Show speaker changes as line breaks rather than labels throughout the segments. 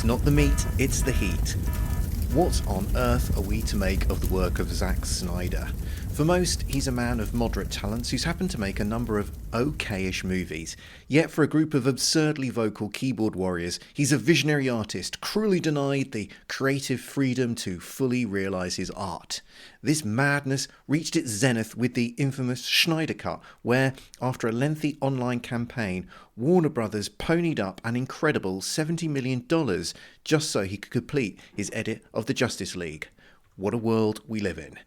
It's not the meat, it's the heat. What on earth are we to make of the work of Zach Snyder? For most, he's a man of moderate talents who's happened to make a number of okay-ish movies. Yet for a group of absurdly vocal keyboard warriors, he's a visionary artist, cruelly denied the creative freedom to fully realise his art. This madness reached its zenith with the infamous Snyder Cut, where, after a lengthy online campaign, Warner Brothers ponied up an incredible $70 million just so he could complete his edit of the Justice League. What a world we live in.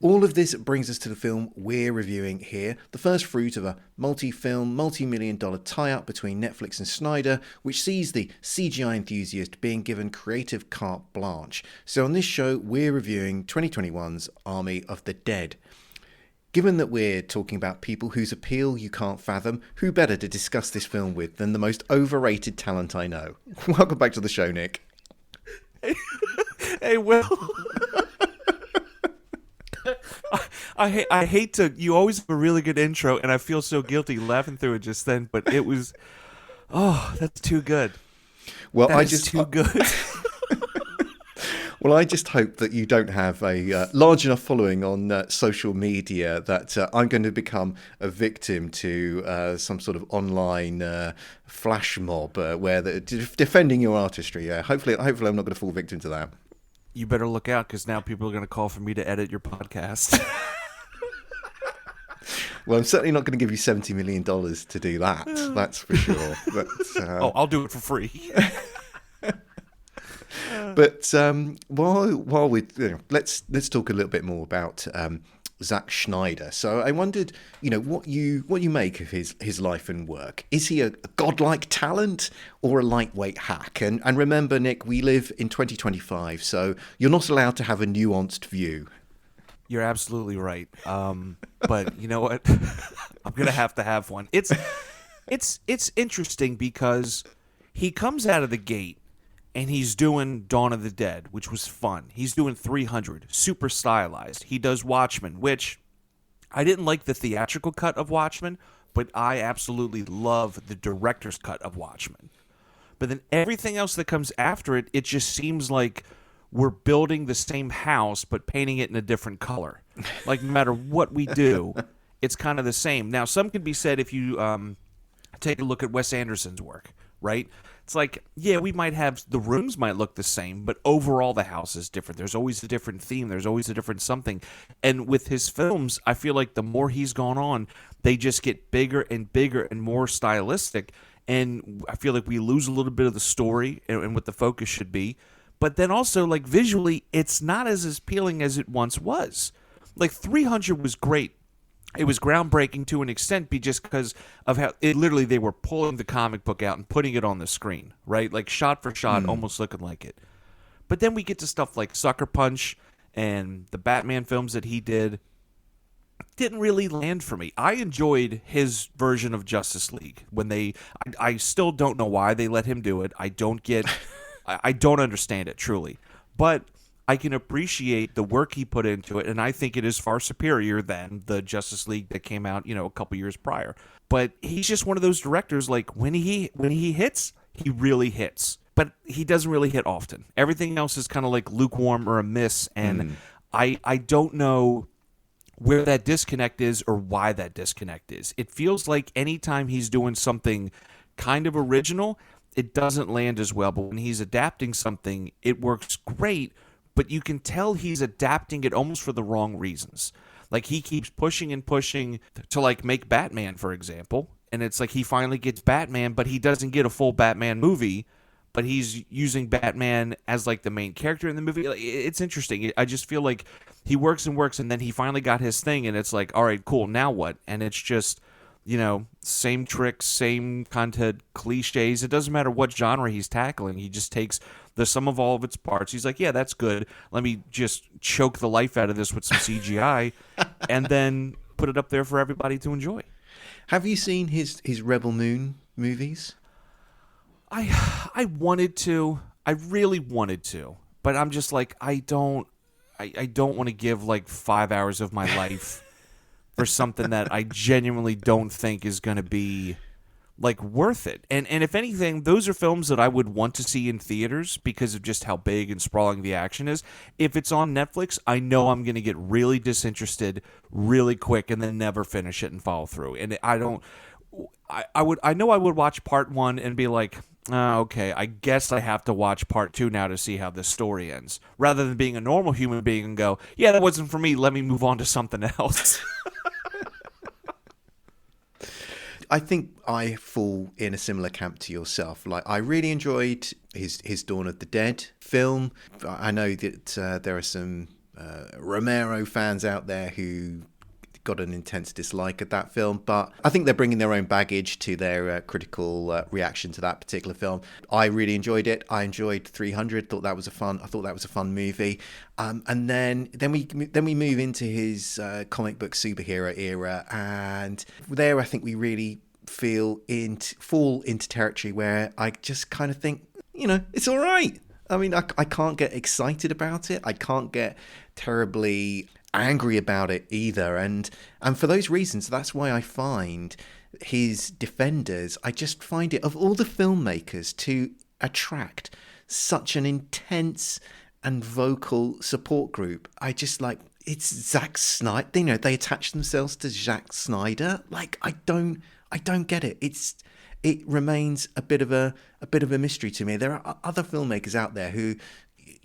All of this brings us to the film we're reviewing here, the first fruit of a multi-film, multi-million-dollar tie-up between Netflix and Snyder, which sees the CGI enthusiast being given creative carte blanche. So on this show, we're reviewing 2021's Army of the Dead. Given that we're talking about people whose appeal you can't fathom, who better to discuss this film with than the most overrated talent I know? Welcome back to the show, Nick.
Hey, Will. I hate to. You always have a really good intro, and I feel so guilty laughing through it just then. But it was, that's too good.
Well,
too good.
Well, I just hope that you don't have a large enough following on social media that I'm going to become a victim to some sort of online flash mob where they're defending your artistry. Hopefully, I'm not going to fall victim to that.
You better look out, because now people are going to call for me to edit your podcast.
Well, I'm certainly not going to give you $70 million to do that. That's for sure. But,
I'll do it for free.
But while we let's talk a little bit more about Zach Snyder. So I wondered, what you make of his life and work. Is he a godlike talent or a lightweight hack? And remember, Nick, we live in 2025, so you're not allowed to have a nuanced view.
You're absolutely right. But you know what? I'm gonna have one. It's interesting because he comes out of the gate and he's doing Dawn of the Dead, which was fun. He's doing 300, super stylized. He does Watchmen, which I didn't like the theatrical cut of Watchmen, but I absolutely love the director's cut of Watchmen. But then everything else that comes after it, it just seems like we're building the same house but painting it in a different color. Like, no matter what we do, it's kind of the same. Now, some can be said if you take a look at Wes Anderson's work, right? It's like, yeah, we might have, the rooms might look the same, but overall the house is different. There's always a different theme. There's always a different something. And with his films, I feel like the more he's gone on, they just get bigger and more stylistic. And I feel like we lose a little bit of the story and what the focus should be. But then also, like, visually, it's not as appealing as it once was. Like, 300 was great. It was groundbreaking to an extent just because of how it literally they were pulling the comic book out and putting it on the screen, right? Like shot for shot, almost looking like it. But then we get to stuff like Sucker Punch and the Batman films that he did. Didn't really land for me. I enjoyed his version of Justice League when I still don't know why they let him do it. I don't understand it truly. But I can appreciate the work he put into it, and I think it is far superior than the Justice League that came out, a couple years prior. But he's just one of those directors, like, when he hits, he really hits. But he doesn't really hit often. Everything else is kind of like lukewarm or a miss, and I don't know where that disconnect is or why that disconnect is. It feels like anytime he's doing something kind of original, it doesn't land as well. But when he's adapting something, it works great. But you can tell he's adapting it almost for the wrong reasons. Like, he keeps pushing and pushing to, like, make Batman, for example. And it's like he finally gets Batman, but he doesn't get a full Batman movie. But he's using Batman as, like, the main character in the movie. Like, it's interesting. I just feel like he works, and then he finally got his thing. And it's like, all right, cool, now what? And it's just, same tricks, same content, cliches. It doesn't matter what genre he's tackling. He just takes the sum of all of its parts. He's like, yeah, that's good. Let me just choke the life out of this with some CGI and then put it up there for everybody to enjoy.
Have you seen his Rebel Moon movies?
I wanted to. I really wanted to. But I'm just like, I don't want to give like 5 hours of my life for something that I genuinely don't think is going to be like worth it. And if anything, those are films that I would want to see in theaters because of just how big and sprawling the action is. If it's on Netflix, I know I'm going to get really disinterested really quick and then never finish it and follow through. And I know I would watch part 1 and be like, okay, I guess I have to watch part 2 now to see how this story ends, rather than being a normal human being and go, yeah, that wasn't for me, let me move on to something else.
I think I fall in a similar camp to yourself. Like, I really enjoyed his Dawn of the Dead film. I know that there are some Romero fans out there who got an intense dislike of that film, but I think they're bringing their own baggage to their critical reaction to that particular film. I really enjoyed it. I enjoyed 300. I thought that was a fun movie. And then we move into his comic book superhero era, and there I think we really fall into territory where I just kind of think, it's all right. I mean, I can't get excited about it. I can't get terribly angry about it either, and for those reasons, that's why I find his Defenders, I just find it, of all the filmmakers to attract such an intense and vocal support group, I just like, it's Zack Snyder. They attach themselves to Zack Snyder. Like, I don't get it. It remains a bit of a mystery to me. There are other filmmakers out there who,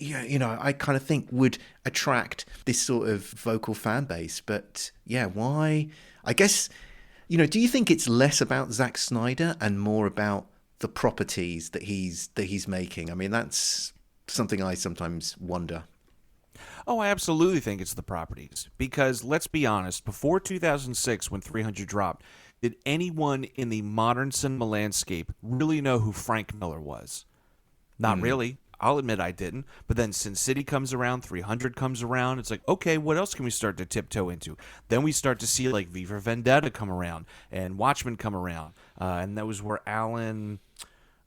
I kind of think would attract this sort of vocal fan base. But yeah, why? I guess, do you think it's less about Zack Snyder and more about the properties that he's making? I mean, that's something I sometimes wonder.
Oh, I absolutely think it's the properties. Because let's be honest, before 2006, when 300 dropped, did anyone in the modern cinema landscape really know who Frank Miller was? Not really. I'll admit I didn't. But then Sin City comes around, 300 comes around. It's like, okay, what else can we start to tiptoe into? Then we start to see like V for Vendetta come around and Watchmen come around. And that was where Alan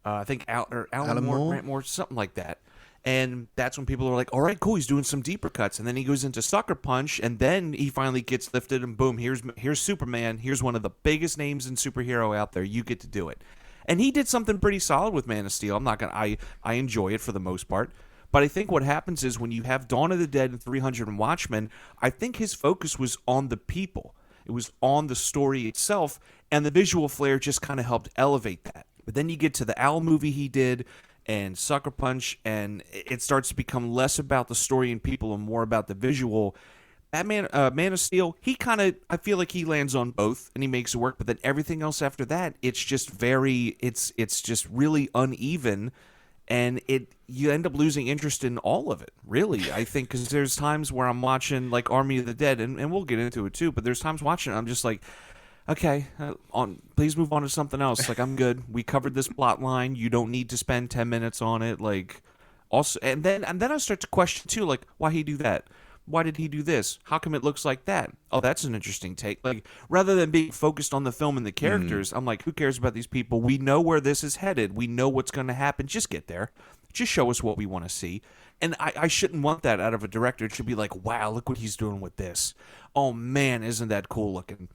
Moore, Grant Moore, something like that. And that's when people are like, all right, cool, he's doing some deeper cuts. And then he goes into Sucker Punch, and then he finally gets lifted, and boom, here's Superman. Here's one of the biggest names in superhero out there. You get to do it. And he did something pretty solid with Man of Steel. I enjoy it for the most part. But I think what happens is when you have Dawn of the Dead and 300 and Watchmen, I think his focus was on the people. It was on the story itself, and the visual flair just kind of helped elevate that. But then you get to the Owl movie he did, and Sucker Punch, and it starts to become less about the story and people and more about the visual. Man of Steel, I feel like he lands on both and he makes it work, but then everything else after that, it's just it's just really uneven, and you end up losing interest in all of it, really. I think because there's times where I'm watching like Army of the Dead, and we'll get into it too, but there's times watching it, I'm just like, okay, please move on to something else. Like, I'm good. We covered this plot line. You don't need to spend 10 minutes on it. Like, also, and then I start to question too, like, why he do that? Why did he do this? How come it looks like that? Oh, that's an interesting take. Like, rather than being focused on the film and the characters, I'm like, who cares about these people? We know where this is headed. We know what's going to happen. Just get there. Just show us what we want to see. And I shouldn't want that out of a director. It should be like, wow, look what he's doing with this. Oh, man, isn't that cool looking?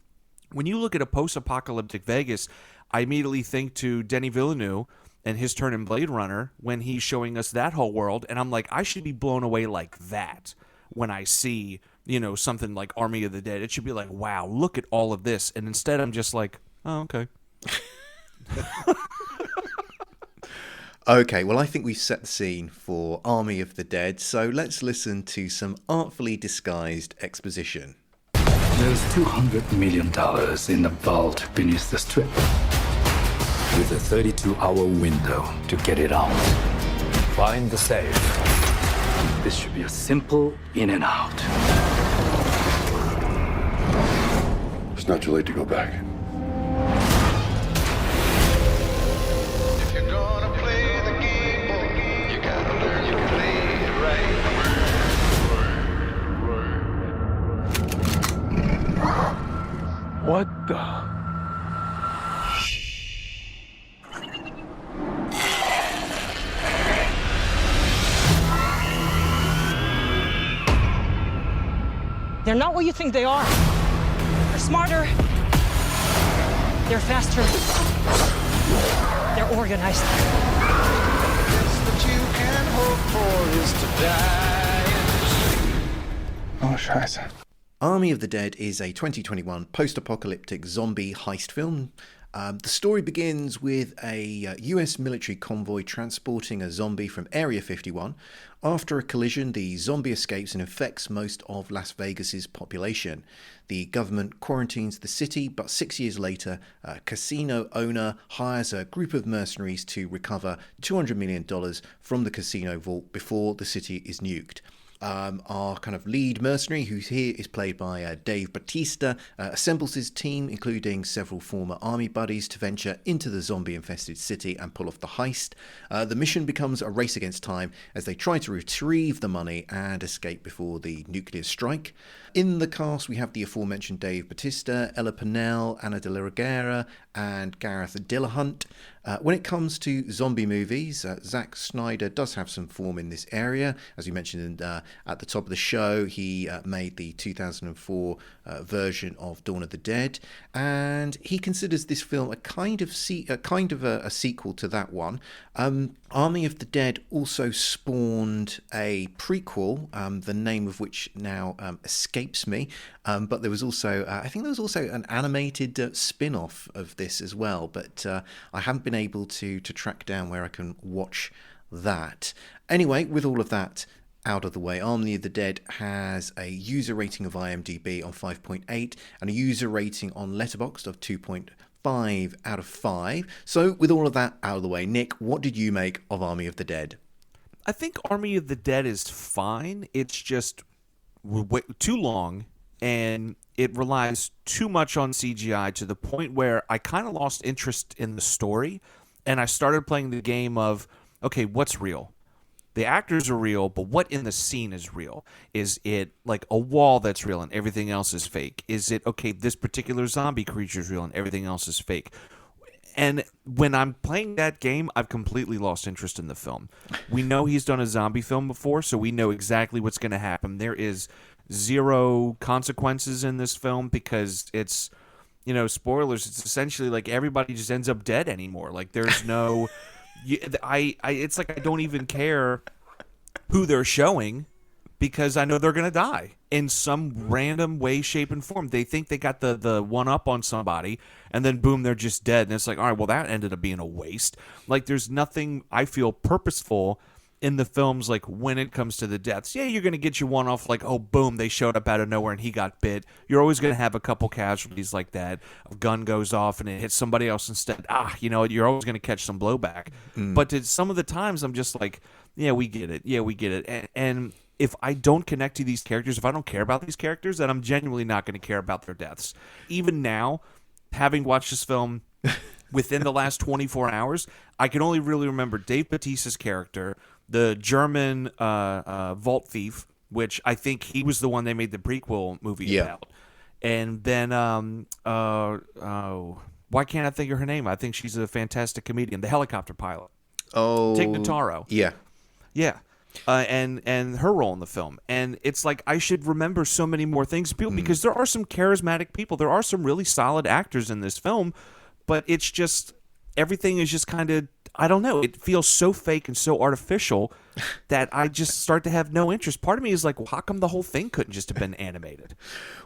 When you look at a post-apocalyptic Vegas, I immediately think to Denis Villeneuve and his turn in Blade Runner when he's showing us that whole world. And I'm like, I should be blown away like that when I see, something like Army of the Dead. It should be like, wow, look at all of this. And instead I'm just like, oh, okay.
Okay, well, I think we've set the scene for Army of the Dead, so let's listen to some artfully disguised exposition.
There's $200 million in the vault beneath the strip, with a 32-hour window to get it out. Find the safe. This should be a simple in and out.
It's not too late to go back.
If you're gonna play the game, boy, you gotta learn to play it right.
What the?
They're not what you think they are. They're smarter. They're faster. They're organized.
Best that you can hope for is to die.
Oh, scheiße.
Army of the Dead is a 2021 post-apocalyptic zombie heist film. The story begins with a US military convoy transporting a zombie from Area 51. After a collision, the zombie escapes and infects most of Las Vegas's population. The government quarantines the city, but 6 years later, a casino owner hires a group of mercenaries to recover $200 million from the casino vault before the city is nuked. Our kind of lead mercenary, who's here, is played by Dave Bautista, assembles his team, including several former army buddies, to venture into the zombie-infested city and pull off the heist. The mission becomes a race against time as they try to retrieve the money and escape before the nuclear strike. In the cast, we have the aforementioned Dave Bautista, Ella Purnell, Ana de la Reguera, and Gareth Dillahunt. When it comes to zombie movies, Zach Snyder does have some form in this area. As you mentioned at the top of the show, he made the 2004 version of Dawn of the Dead, and he considers this film a kind of a sequel to that one. Army of the Dead also spawned a prequel, the name of which now escapes me, but there was also, I think there was also an animated spin-off of this as well, but I haven't been able to track down where I can watch that. Anyway, with all of that out of the way, Army of the Dead has a user rating of IMDb on 5.8 and a user rating on Letterboxd of 2.5 out of 5. So with all of that out of the way, Nick, what did you make of Army of the Dead?
I think Army of the Dead is fine. It's just too long, and it relies too much on CGI to the point where I kind of lost interest in the story, and I started playing the game of, okay, what's real? The actors are real, but what in the scene is real? Is it like a wall that's real and everything else is fake? Is it, okay, this particular zombie creature is real and everything else is fake? And when I'm playing that game, I've completely lost interest in the film. We know he's done a zombie film before, so we know exactly what's going to happen. There is zero consequences in this film because it's, spoilers, it's essentially like everybody just ends up dead anymore. Like there's no... it's like I don't even care who they're showing because I know they're going to die in some random way, shape, and form. They think they got the one up on somebody, and then boom, they're just dead. And it's like, all right, well, that ended up being a waste. Like there's nothing I feel purposeful in the films, like when it comes to the deaths. Yeah, you're going to get your one off, like, oh, boom, they showed up out of nowhere and he got bit. You're always going to have a couple casualties like that. A gun goes off and it hits somebody else instead. You're always going to catch some blowback. But some of the times I'm just like, yeah, we get it. Yeah, we get it. And if I don't connect to these characters, if I don't care about these characters, then I'm genuinely not going to care about their deaths. Even now, having watched this film within the last 24 hours, I can only really remember Dave Bautista's character, the German vault thief, which I think he was the one they made the prequel movie about. And then, why can't I think of her name? I think she's a fantastic comedian. The helicopter pilot.
Oh,
Tig Notaro.
Yeah.
Yeah. And her role in the film. And it's like I should remember so many more things because there are some charismatic people. There are some really solid actors in this film, but it's just everything is just kind of, I don't know. It feels so fake and so artificial that I just start to have no interest. Part of me is like, well, how come the whole thing couldn't just have been animated?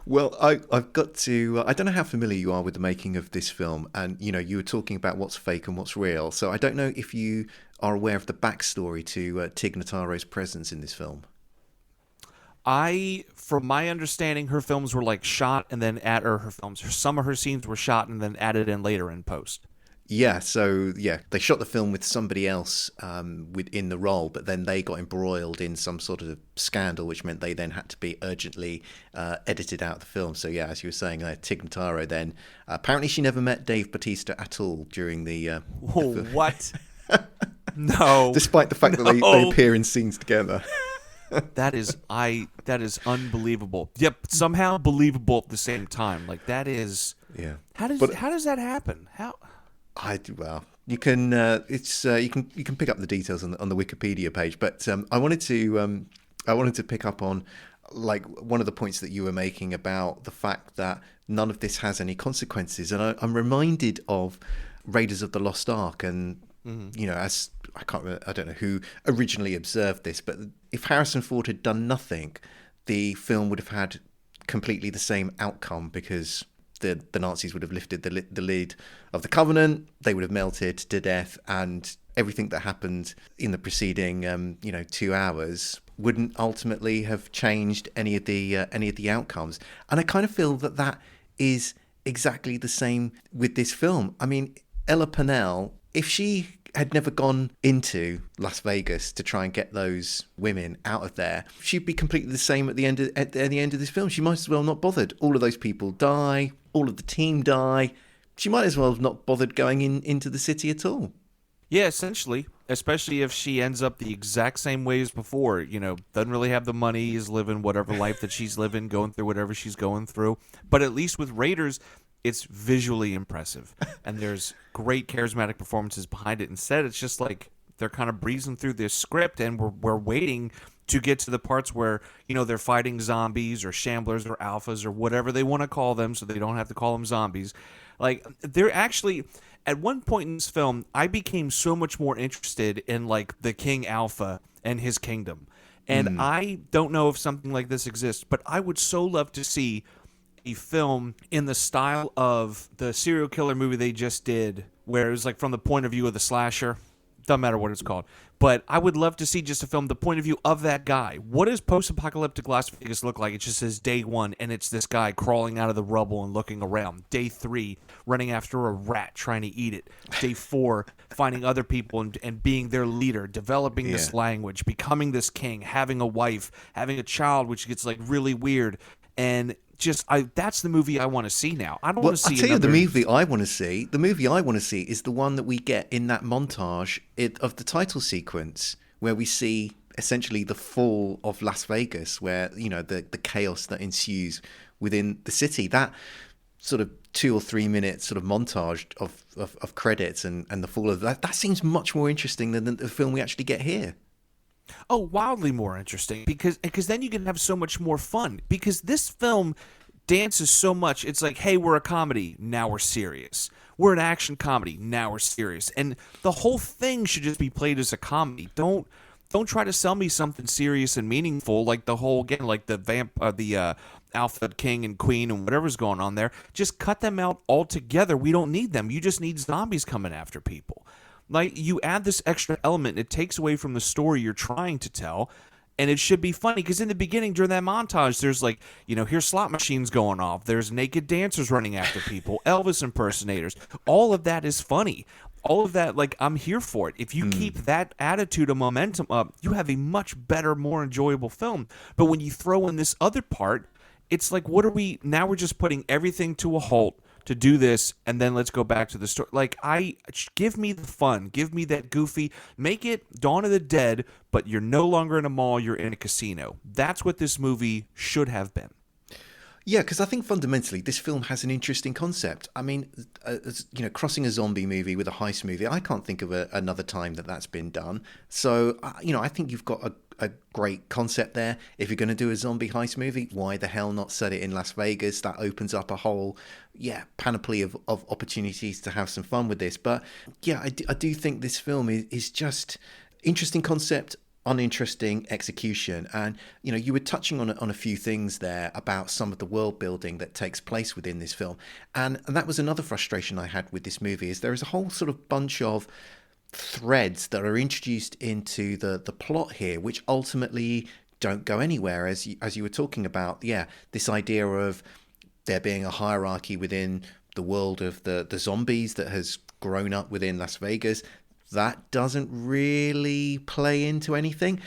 Well, I've got to... I don't know how familiar you are with the making of this film, and, you were talking about what's fake and what's real, so I don't know if you are aware of the backstory to Tig Notaro's presence in this film.
From my understanding, her films were like shot and then some of her scenes were shot and then added in later in post.
Yeah, so they shot the film with somebody else within the role, but then they got embroiled in some sort of scandal, which meant they then had to be urgently edited out of the film. So yeah, as you were saying, Tig Notaro then apparently she never met Dave Bautista at all during the.
What? No.
Despite the fact that they appear in scenes together.
That is unbelievable. Yep, somehow believable at the same time. Like that is.
Yeah.
How does that happen? How?
You can you can pick up the details on the Wikipedia page, but I wanted to pick up on like one of the points that you were making about the fact that none of this has any consequences, and I'm reminded of Raiders of the Lost Ark, and as I can't remember, I don't know who originally observed this, but if Harrison Ford had done nothing, the film would have had completely the same outcome, because the Nazis would have lifted the lid of the Covenant, they would have melted to death, and everything that happened in the preceding 2 hours wouldn't ultimately have changed any of the outcomes. And I kind of feel that is exactly the same with this film. I mean, Ella Purnell, if she had never gone into Las Vegas to try and get those women out of there, she'd be completely the same at the end of this film. She might as well not bothered. All of those people die. All of the team die. She might as well have not bothered going into the city at all.
Yeah, essentially, especially if she ends up the exact same way as before, doesn't really have the money, is living whatever life that she's living, going through whatever she's going through. But at least with Raiders, it's visually impressive, and there's great charismatic performances behind it. Instead, it's just like they're kind of breezing through this script, and we're waiting to get to the parts where, they're fighting zombies or shamblers or alphas or whatever they want to call them, so they don't have to call them zombies. Like, they're actually, at one point in this film, I became so much more interested in, like, the King Alpha and his kingdom. And I don't know if something like this exists, but I would so love to see a film in the style of the serial killer movie they just did, where it was, like, from the point of view of the slasher. Doesn't matter what it's called. But I would love to see just a film, the point of view of that guy. What does post-apocalyptic Las Vegas look like? It just says day 1, and it's this guy crawling out of the rubble and looking around. Day 3, running after a rat, trying to eat it. Day 4, finding other people and being their leader, developing this language, becoming this king, having a wife, having a child, which gets, like, really weird. And that's the movie I want to see now. I don't want to see.
I'll tell you, the movie I want to see. The movie I want to see is the one that we get in that montage of the title sequence, where we see essentially the fall of Las Vegas, where the chaos that ensues within the city. That sort of 2 or 3 minute sort of montage of credits and the fall of that. That seems much more interesting than the film we actually get here.
Oh, wildly more interesting, because then you can have so much more fun, because this film dances so much. It's like, hey, we're a comedy, now we're serious. We're an action comedy, now we're serious. And the whole thing should just be played as a comedy. Don't try to sell me something serious and meaningful, like the whole, again, like the Alpha King and Queen and whatever's going on there. Just cut them out altogether. We don't need them. You just need zombies coming after people. Like, you add this extra element, it takes away from the story you're trying to tell, and it should be funny, because in the beginning, during that montage, there's like, here's slot machines going off, there's naked dancers running after people, Elvis impersonators. All of that is funny. All of that, like, I'm here for it. If you keep that attitude of momentum up, you have a much better, more enjoyable film. But when you throw in this other part, it's like, now we're just putting everything to a halt to do this, and then let's go back to the story. Like, give me the fun, give me that goofy, make it Dawn of the Dead, but you're no longer in a mall, you're in a casino. That's what this movie should have been.
Yeah, because I think fundamentally this film has an interesting concept. I mean, crossing a zombie movie with a heist movie, I can't think of another time that's been done. So, I think you've got a great concept there. If you're going to do a zombie heist movie, why the hell not set it in Las Vegas? That opens up a whole, panoply of opportunities to have some fun with this. But, I do think this film is just interesting concept, uninteresting execution. And you were touching on a few things there about some of the world building that takes place within this film, and that was another frustration I had with this movie, is there is a whole sort of bunch of threads that are introduced into the plot here, which ultimately don't go anywhere, as you were talking about. This idea of there being a hierarchy within the world of the zombies that has grown up within Las Vegas. That doesn't really play into anything.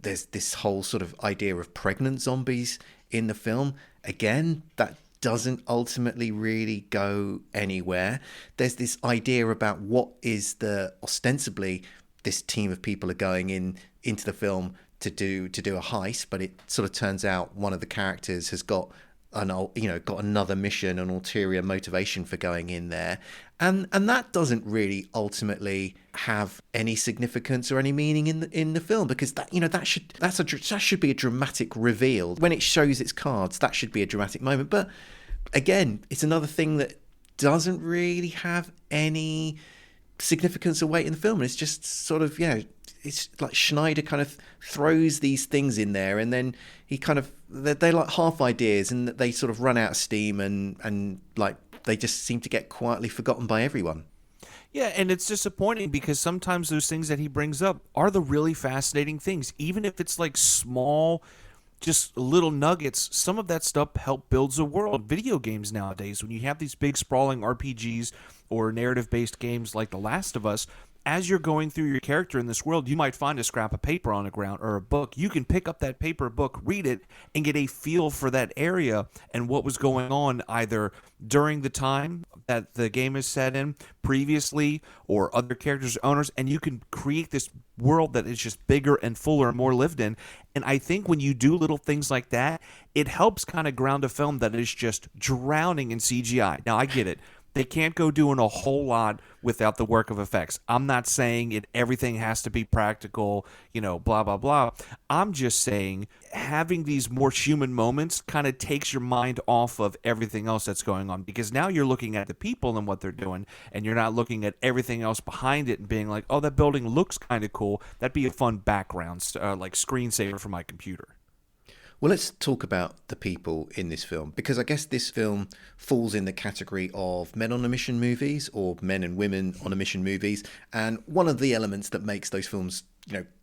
There's this whole sort of idea of pregnant zombies in the film. Again, that doesn't ultimately really go anywhere. There's this idea about what is ostensibly this team of people are going into the film to do a heist, but it sort of turns out one of the characters has got another mission, an ulterior motivation for going in there, and that doesn't really ultimately have any significance or any meaning in the film, because that should be a dramatic reveal when it shows its cards. That should be a dramatic moment. But again, it's another thing that doesn't really have any significance or weight in the film. And it's just sort of, it's like Schneider kind of throws these things in there, and then he kind of, they're like half ideas, and they sort of run out of steam, and like they just seem to get quietly forgotten by everyone.
Yeah, and it's disappointing because sometimes those things that he brings up are the really fascinating things. Even if it's like small, just little nuggets, some of that stuff help builds a world. Video games nowadays, when you have these big sprawling RPGs or narrative-based games like The Last of Us, as you're going through your character in this world, you might find a scrap of paper on the ground or a book. You can pick up that paper book, read it, and get a feel for that area and what was going on either during the time that the game is set in, previously, or other characters or owners, and you can create this world that is just bigger and fuller and more lived in. And I think when you do little things like that, it helps kind of ground a film that is just drowning in CGI. Now, I get it. They can't go doing a whole lot without the work of effects. I'm not saying everything has to be practical, blah, blah, blah. I'm just saying having these more human moments kind of takes your mind off of everything else that's going on, because now you're looking at the people and what they're doing, and you're not looking at everything else behind it and being like, oh, that building looks kind of cool. That'd be a fun background, like screensaver for my computer.
Well, let's talk about the people in this film, because I guess this film falls in the category of men on a mission movies, or men and women on a mission movies. And one of the elements that makes those films,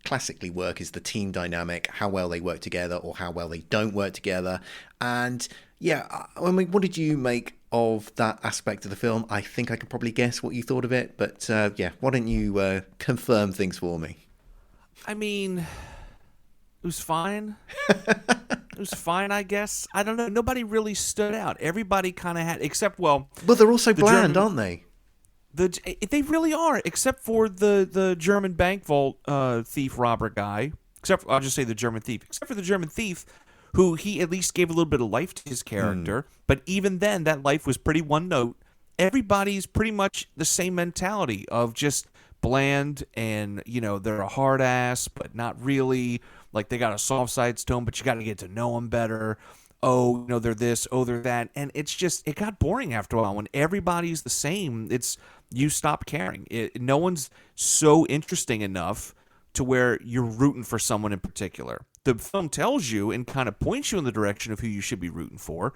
classically work is the team dynamic, how well they work together or how well they don't work together. And yeah, I mean, what did you make of that aspect of the film? I think I could probably guess what you thought of it, but why don't you confirm things for me?
I mean, it was fine. It was fine, I guess. I don't know. Nobody really stood out. Everybody kind of had, except, well...
But they're also bland, aren't they?
They really are, except for the German bank vault thief robber guy. I'll just say the German thief. Except for the German thief, who he at least gave a little bit of life to his character. But even then, that life was pretty one note. Everybody's pretty much the same mentality of just bland, and, they're a hard ass, but not really. Like, they got a soft side to them, but you got to get to know them better. Oh, they're this, oh, they're that. And it's just, it got boring after a while. When everybody's the same, you stop caring. No one's so interesting enough to where you're rooting for someone in particular. The film tells you and kind of points you in the direction of who you should be rooting for.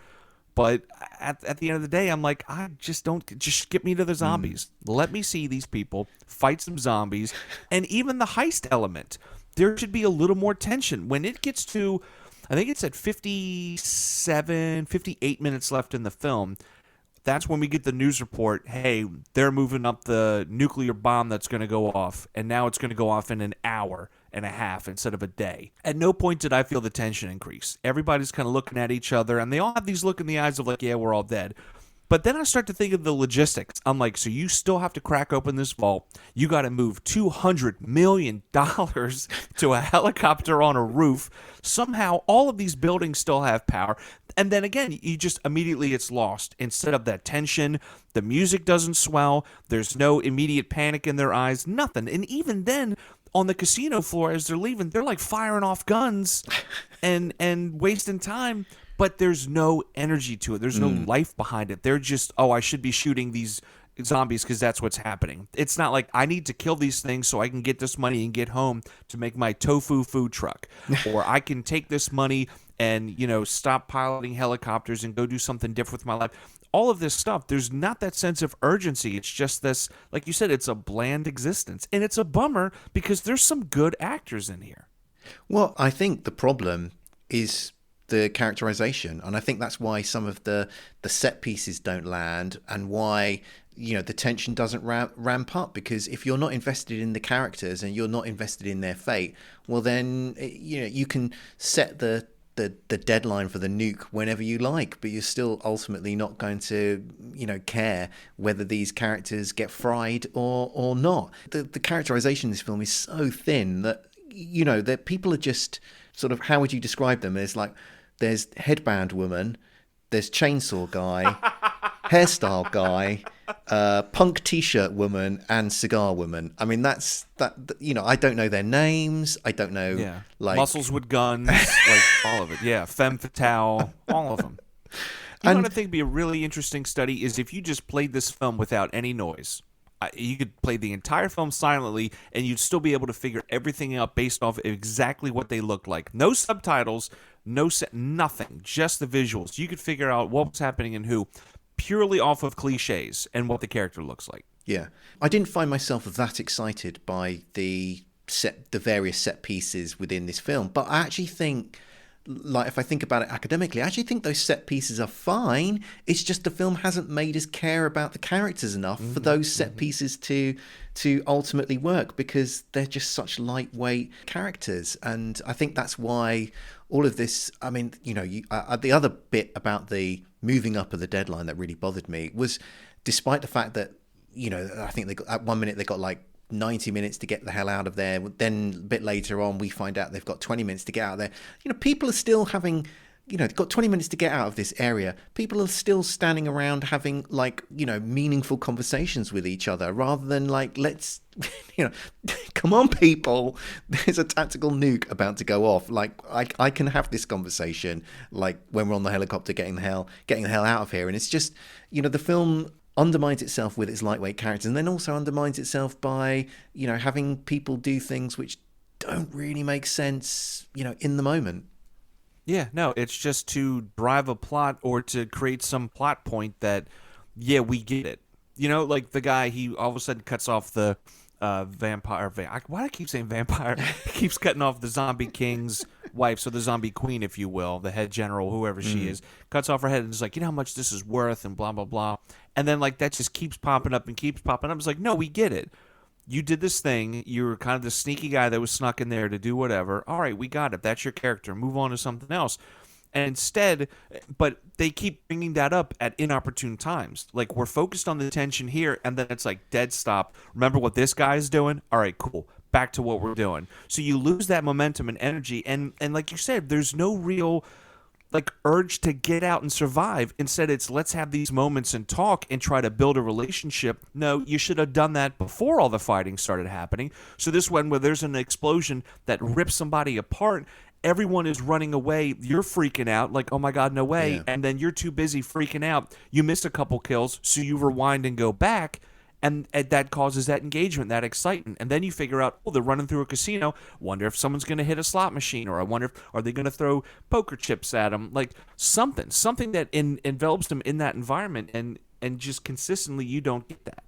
But at the end of the day, I'm like, I just don't, just get me to the zombies. Let me see these people fight some zombies. And even the heist element, there should be a little more tension. When it gets to, I think it's at 58 minutes left in the film, that's when we get the news report, hey, they're moving up the nuclear bomb that's going to go off, and now it's going to go off in an hour and a half instead of a day. At no point did I feel the tension increase. Everybody's kind of looking at each other, and they all have these look in the eyes of like, yeah, we're all dead. But then I start to think of the logistics. I'm like, so you still have to crack open this vault. You got to move $200 million to a helicopter on a roof. Somehow, all of these buildings still have power. And then again, you just immediately, it's lost. Instead of that tension, the music doesn't swell. There's no immediate panic in their eyes, nothing. And even then, on the casino floor, as they're leaving, they're like firing off guns and wasting time. But there's no energy to it. There's no life behind it. They're just, oh, I should be shooting these zombies because that's what's happening. It's not like I need to kill these things so I can get this money and get home to make my tofu food truck. Or I can take this money and, stop piloting helicopters and go do something different with my life. All of this stuff, there's not that sense of urgency. It's just this, like you said, it's a bland existence. And it's a bummer because there's some good actors in here.
Well, I think the problem is the characterization, and I think that's why some of the set pieces don't land, and why the tension doesn't ramp up, because if you're not invested in the characters and you're not invested in their fate, well then you can set the deadline for the nuke whenever you like, but you're still ultimately not going to care whether these characters get fried or not. The characterization in this film is so thin that that people are just sort of, how would you describe them? There's headband woman, there's chainsaw guy, hairstyle guy, punk t-shirt woman, and cigar woman. I mean, that's that. I don't know their names. I don't know.
Yeah. Muscles with guns, like all of it. Yeah, femme fatale, all of them. You
And
know what I think would be a really interesting study is if you just played this film without any noise. You could play the entire film silently, and you'd still be able to figure everything out based off exactly what they looked like. No subtitles, nothing, just the visuals. You could figure out what was happening and who, purely off of cliches and what the character looks like.
yeah, I didn't find myself that excited by the various set pieces within this film, but I actually think, like, if I think about it academically, I actually think those set pieces are fine. It's just the film hasn't made us care about the characters enough for those set pieces to ultimately work, because they're just such lightweight characters. And I think that's why all of this, I mean, you know, the other bit about the moving up of the deadline that really bothered me was, despite the fact that, you know, I think at 1 minute they got like 90 minutes to get the hell out of there. Then a bit later on, we find out they've got 20 minutes to get out of there. You know, people are still having, you know, they've got 20 minutes to get out of this area. People are still standing around having, like, you know, meaningful conversations with each other, rather than like, let's, you know, come on, people, there's a tactical nuke about to go off. Like, I can have this conversation, like, when we're on the helicopter getting the hell out of here. And it's just, you know, the film undermines itself with its lightweight characters, and then also undermines itself by, you know, having people do things which don't really make sense, you know, in the moment.
Yeah, no, it's just to drive a plot or to create some plot point that, yeah, we get it. You know, like the guy, he all of a sudden cuts off the vampire. Why do I keep saying vampire? He keeps cutting off the zombie king's wife, so the zombie queen, if you will, the head general, whoever she is, cuts off her head and is like, you know how much this is worth, and blah, blah, blah. And then, like, that just keeps popping up and keeps popping up. It's like, no, we get it. You did this thing. You were kind of the sneaky guy that was snuck in there to do whatever. All right, we got it. That's your character. Move on to something else. And instead, but they keep bringing that up at inopportune times. Like, we're focused on the tension here, and then it's like, dead stop. Remember what this guy's doing? All right, cool. Back to what we're doing. So you lose that momentum and energy. And like you said, there's no real, like, urge to get out and survive. Instead, it's let's have these moments and talk and try to build a relationship. No, you should have done that before all the fighting started happening. So this one, where there's an explosion that rips somebody apart, everyone is running away. You're freaking out, like, oh my God, no way.
Yeah.
And then you're too busy freaking out. You miss a couple kills, so you rewind and go back. And that causes that engagement, that excitement. And then you figure out, oh, they're running through a casino. Wonder if someone's going to hit a slot machine, or I wonder if, are they going to throw poker chips at them? Like something that envelops them in that environment, and just consistently you don't get that.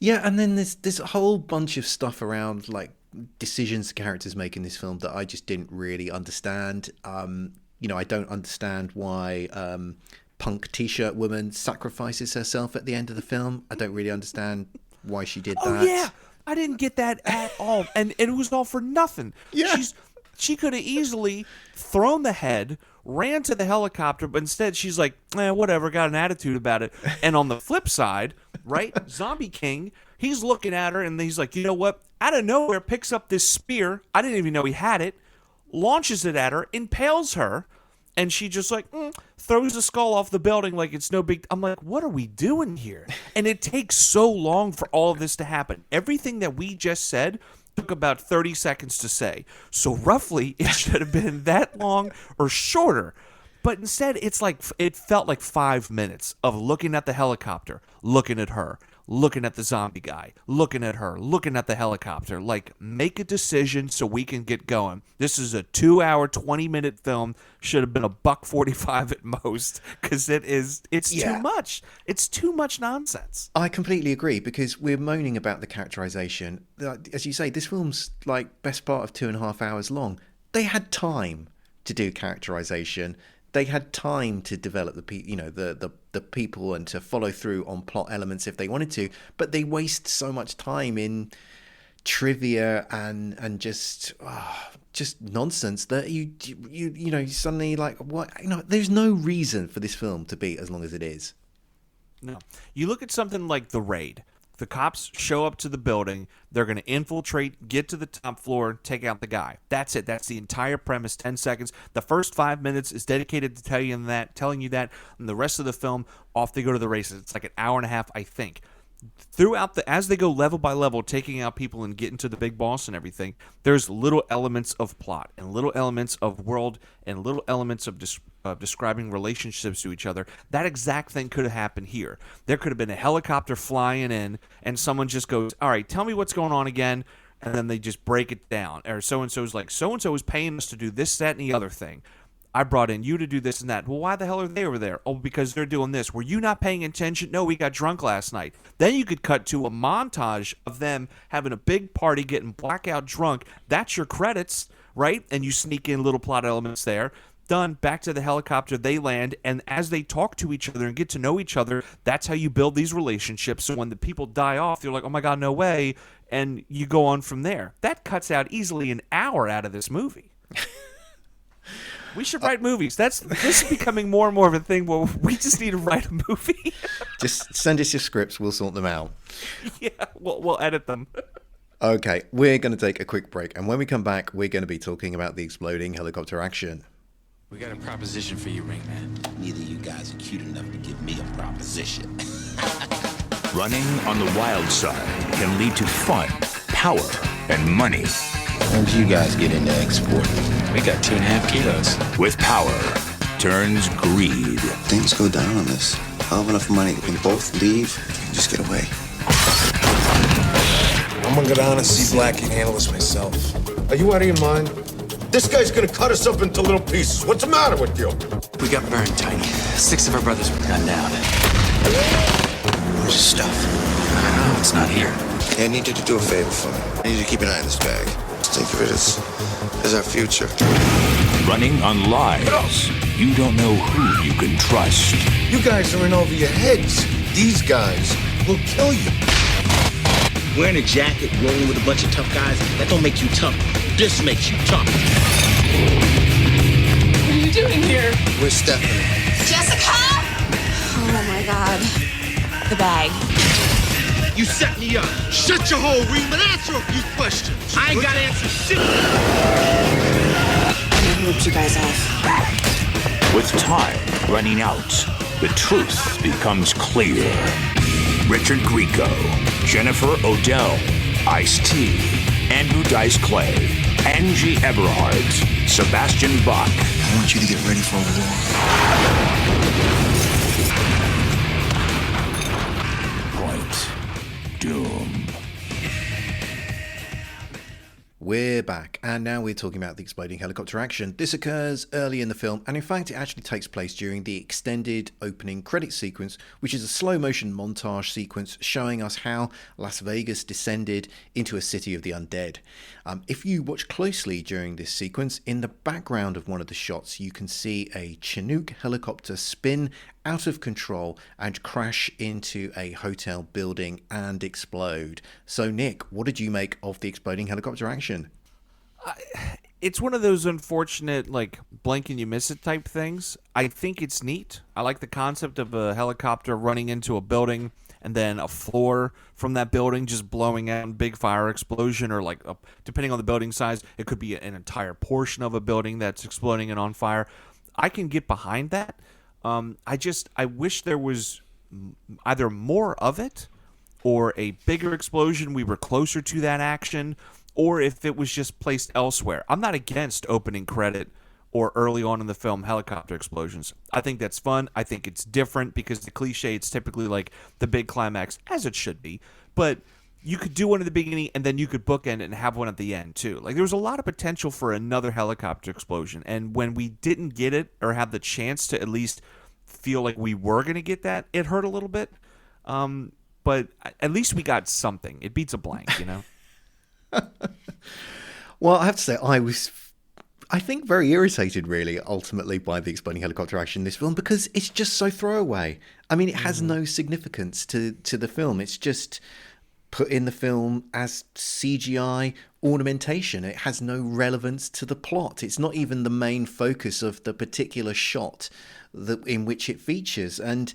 Yeah, and then there's a whole bunch of stuff around, like, decisions characters make in this film that I just didn't really understand. You know, I don't understand why punk t-shirt woman sacrifices herself at the end of the film. I don't really understand why she did that.
Oh yeah, I didn't get that at all, and it was all for nothing.
Yeah.
She could have easily thrown the head, ran to the helicopter, but instead she's like, whatever, got an attitude about it. And on the flip side, right, Zombie King, he's looking at her and he's like, you know what? Out of nowhere, picks up this spear. I didn't even know he had it. Launches it at her, impales her, and she just like throws the skull off the building like it's no big. I'm like, what are we doing here? And it takes so long for all of this to happen. Everything that we just said took about 30 seconds to say. So roughly, it should have been that long or shorter. But instead, it's like it felt like 5 minutes of looking at the helicopter, looking at her, looking at the zombie guy, looking at her, looking at the helicopter. Like, make a decision so we can get going. This is a 2-hour, 20-minute film. Should have been a $1.45 at most, because it's too much. It's too much nonsense.
I completely agree, because we're moaning about the characterization. As you say, this film's like best part of 2.5 hours long. They had time to do characterization. They had time to develop the people and to follow through on plot elements if they wanted to, but they waste so much time in trivia and just nonsense that you suddenly like, what, there's no reason for this film to be as long as it is.
No. You look at something like The Raid. The cops show up to the building. They're going to infiltrate, get to the top floor, take out the guy. That's it. That's the entire premise. 10 seconds. The first 5 minutes is dedicated to telling you that, and the rest of the film, off they go to the races. It's like an hour and a half, I think. throughout as they go level by level, taking out people and getting to the big boss and everything, there's little elements of plot and little elements of world and little elements of describing relationships to each other. That exact thing could have happened here. There could have been a helicopter flying in, and someone just goes, "All right, tell me what's going on again," and then they just break it down. Or so-and-so's like, "So-and-so is paying us to do this, that, and the other thing. I brought in you to do this and that." "Well, why the hell are they over there?" "Oh, because they're doing this." "Were you not paying attention?" "No, we got drunk last night." Then you could cut to a montage of them having a big party, getting blackout drunk. That's your credits, right? And you sneak in little plot elements there. Done. Back to the helicopter. They land, and as they talk to each other and get to know each other, that's how you build these relationships. So when the people die off, you're like, "Oh my God, no way," and you go on from there. That cuts out easily an hour out of this movie. We should write movies. This is becoming more and more of a thing where we just need to write a movie.
Just send us your scripts. We'll sort them out.
Yeah, we'll edit them.
Okay, we're going to take a quick break. And when we come back, we're going to be talking about the exploding helicopter action.
We got a proposition for you, Ringman.
Neither of you guys are cute enough to give me a proposition.
Running on the wild side can lead to fun, power, and money.
When did you guys get into exporting?
We got 2.5 kilos.
With power turns greed.
Things go down on this. I'll have enough money. We can both leave and just get away.
I'm gonna go down and see Blackie and handle this myself. Are you out of your mind? This guy's gonna cut us up into little pieces. What's the matter with you?
We got burned, Tiny. 6 of our brothers were gunned down.
Where's his stuff?
I don't know. It's not here.
Hey, I need you to do a favor for me. I need you to keep an eye on this bag. Think of it as our future.
Running on lies. You don't know who you can trust.
You guys are in over your heads. These guys will kill you.
Wearing a jacket, rolling with a bunch of tough guys, that don't make you tough. This makes you tough.
What are you doing here?
Where's Stephanie?
Jessica! Oh my God. The bag.
You set me up. Shut your hole, Reem, and answer a few questions. I ain't got to answer shit.
I ripped you guys off.
With time running out, the truth becomes clear. Richard Grieco, Jennifer Odell, Ice-T, Andrew Dice Clay, Angie Eberhardt, Sebastian Bach.
I want you to get ready for a war.
Point. Doom.
We're back, and now we're talking about the exploding helicopter action. This occurs early in the film, and in fact it actually takes place during the extended opening credit sequence, which is a slow motion montage sequence showing us how Las Vegas descended into a city of the undead. If you watch closely during this sequence, in the background of one of the shots you can see a Chinook helicopter spin out of control and crash into a hotel building and explode. So Nick, what did you make of the exploding helicopter action?
It's one of those unfortunate, like, blink and you miss it type things. I think it's neat. I like the concept of a helicopter running into a building and then a floor from that building just blowing out in big fire explosion, or like, depending on the building size, it could be an entire portion of a building that's exploding and on fire. I can get behind that. I wish there was either more of it or a bigger explosion. We were closer to that action, or if it was just placed elsewhere. I'm not against opening credit or early on in the film helicopter explosions. I think that's fun. I think it's different because the cliche, it's typically like the big climax, as it should be. But you could do one at the beginning and then you could bookend it and have one at the end too. Like, there was a lot of potential for another helicopter explosion. And when we didn't get it or have the chance to at least feel like we were going to get that, it hurt a little bit. But at least we got something. It beats a blank, you know?
Well, I have to say, I think, very irritated, really, ultimately, by the exploding helicopter action in this film, because it's just so throwaway. I mean, it has no significance to the film. It's just put in the film as CGI ornamentation. It has no relevance to the plot. It's not even the main focus of the particular shot in which it features. And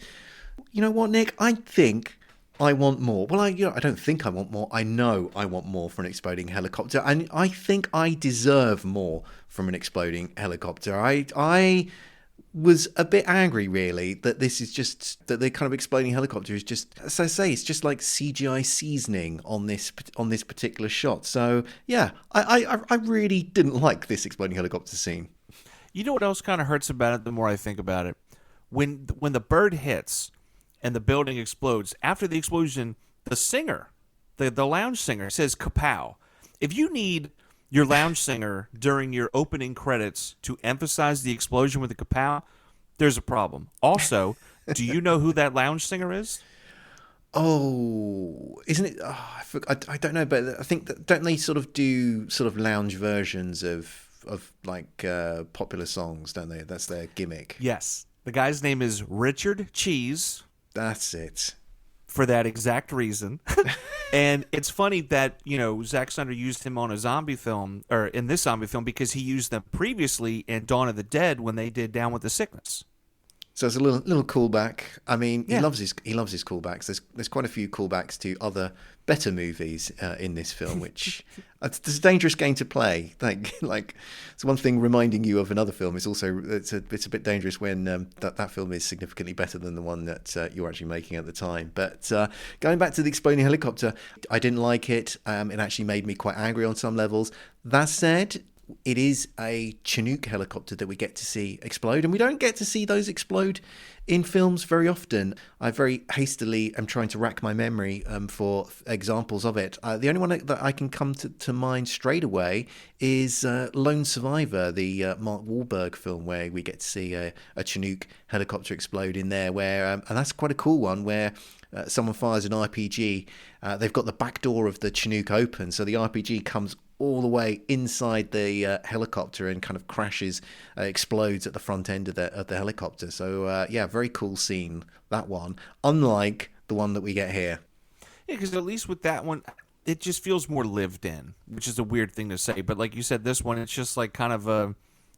you know what, Nick? I think I want more. Well, I don't think I want more. I know I want more from an exploding helicopter, and I think I deserve more from an exploding helicopter. I was a bit angry, really, that this is just that the kind of exploding helicopter is just, as I say, it's just like CGI seasoning on this particular shot. So yeah, I really didn't like this exploding helicopter scene.
You know what else kind of hurts about it? The more I think about it, when the bird hits and the building explodes, after the explosion, the singer, the lounge singer, says "kapow." If you need your lounge singer during your opening credits to emphasize the explosion with the kapow, there's a problem. Also, do you know who that lounge singer is?
Oh, isn't it? Oh, I don't know, but I think that, don't they sort of do sort of lounge versions of like popular songs, don't they? That's their gimmick.
Yes. The guy's name is Richard Cheese.
That's it.
For that exact reason. And it's funny that, Zack Snyder used him on a zombie film, or in this zombie film, because he used them previously in Dawn of the Dead when they did Down with the Sickness.
So it's a little callback. I mean,
Yeah.
he loves his callbacks. There's quite a few callbacks to other better movies in this film, which it's a dangerous game to play. Like it's one thing reminding you of another film. It's also it's a bit dangerous when that film is significantly better than the one that you're actually making at the time. But going back to the exploding helicopter, I didn't like it. It actually made me quite angry on some levels. That said, it is a Chinook helicopter that we get to see explode, and we don't get to see those explode in films very often. I very hastily am trying to rack my memory for examples of it. The only one that I can come to mind straight away is Lone Survivor, the Mark Wahlberg film, where we get to see a Chinook helicopter explode in there, where and that's quite a cool one, where someone fires an RPG. They've got the back door of the Chinook open, so the RPG comes all the way inside the helicopter and kind of crashes, explodes at the front end of the helicopter. So yeah, very cool scene, that one. Unlike the one that we get here.
Yeah, because at least with that one, it just feels more lived in, which is a weird thing to say. But like you said, this one, it's just like kind of a,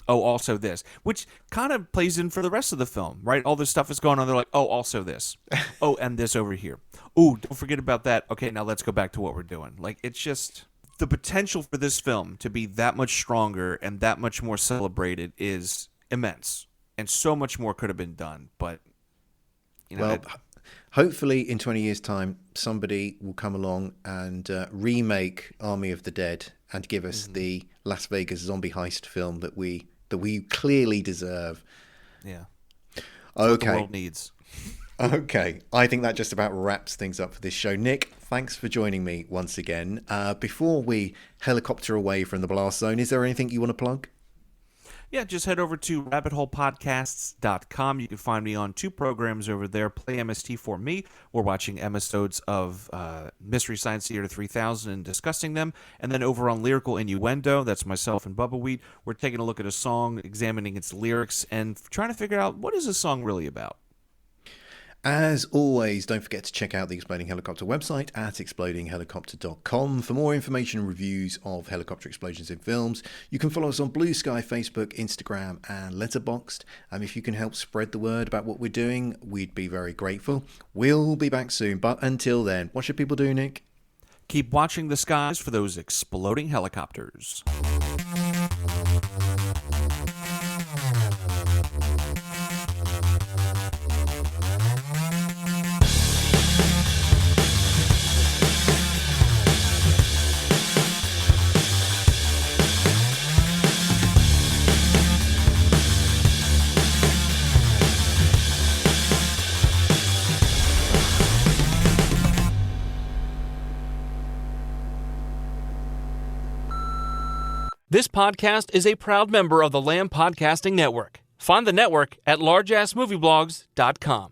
oh, also this, which kind of plays in for the rest of the film, right? All this stuff is going on. They're like, oh, also this. Oh, and this over here. Oh, don't forget about that. Okay, now let's go back to what we're doing. Like, it's just... The potential for this film to be that much stronger and that much more celebrated is immense, and so much more could have been done. But
hopefully in 20 years' time, somebody will come along and remake Army of the Dead and give us the Las Vegas zombie heist film that we clearly deserve.
Yeah.
Okay.
What the world needs.
Okay, I think that just about wraps things up for this show. Nick, thanks for joining me once again. Before we helicopter away from the blast zone, is there anything you want to plug?
Yeah, just head over to rabbitholepodcasts.com. You can find me on 2 programs over there. Play MST for me. We're watching episodes of Mystery Science Theater 3000 and discussing them. And then over on Lyrical Innuendo, that's myself and Bubba Wheat, we're taking a look at a song, examining its lyrics, and trying to figure out what is a song really about.
As always, don't forget to check out the Exploding Helicopter website at explodinghelicopter.com for more information and reviews of helicopter explosions in films. You can follow us on Blue Sky, Facebook, Instagram, and Letterboxd. If you can help spread the word about what we're doing, we'd be very grateful. We'll be back soon, but until then, what should people do, Nick?
Keep watching the skies for those exploding helicopters.
This podcast is a proud member of the Lamb Podcasting Network. Find the network at largeassmovieblogs.com.